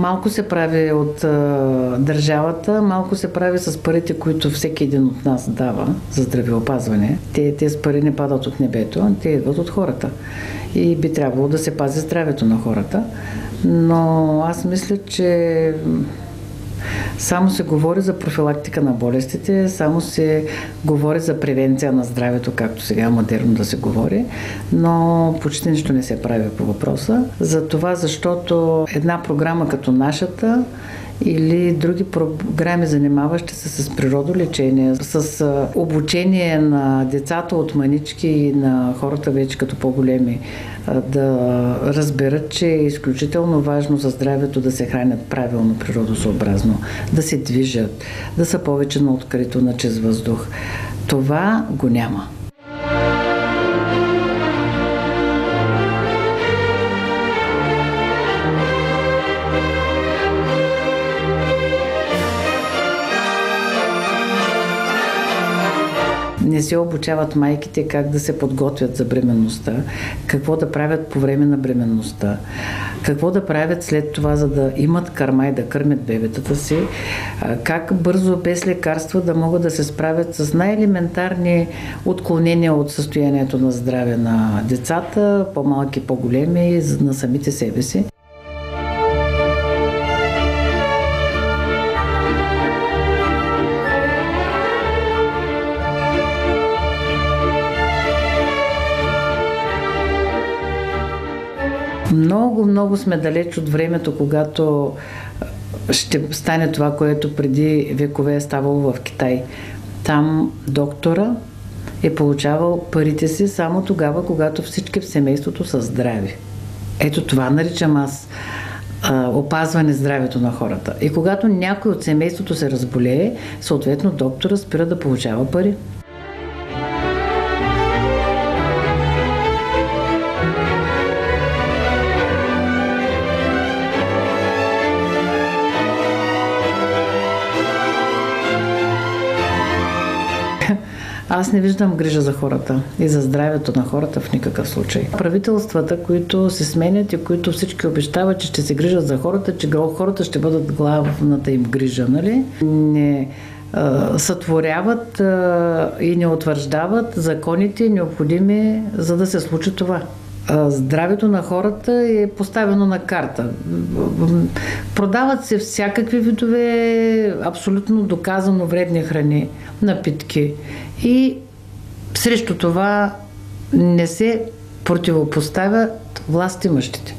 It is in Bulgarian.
Малко се прави от държавата, малко се прави с парите, които всеки един от нас дава за здравеопазване. Тези пари не падат от небето, те идват от хората. И би трябвало да се пази здравето на хората. Но аз мисля, че само се говори за профилактика на болестите, само се говори за превенция на здравето, както сега е модерно да се говори, но почти нищо не се прави по въпроса. Защото една програма като нашата или други програми, занимаващи се с природолечение, с обучение на децата от манички и на хората вече като по-големи, да разберат, че е изключително важно за здравето да се хранят правилно, природосъобразно, да се движат, да са повече на открито, на чист въздух. Това го няма. Не се обучават майките как да се подготвят за бременността, какво да правят по време на бременността, какво да правят след това, за да имат кърма и да кърмят бебетата си, как бързо, без лекарства да могат да се справят с най-елементарни отклонения от състоянието на здраве на децата, по-малки, по-големи, на самите себе си. Много сме далеч от времето, когато ще стане това, което преди векове е ставало в Китай. Там доктора е получавал парите си само тогава, когато всички в семейството са здрави. Ето това наричам аз опазване здравето на хората. И когато някой от семейството се разболее, съответно доктора спира да получава пари. Аз не виждам грижа за хората и за здравето на хората в никакъв случай. Правителствата, които се сменят и които всички обещават, че ще се грижат за хората, че хората ще бъдат главната им грижа, нали? Не сътворяват и не утвърждават законите необходими, за да се случи това. Здравето на хората е поставено на карта. Продават се всякакви видове абсолютно доказано вредни храни, напитки и срещу това не се противопоставят властимащите.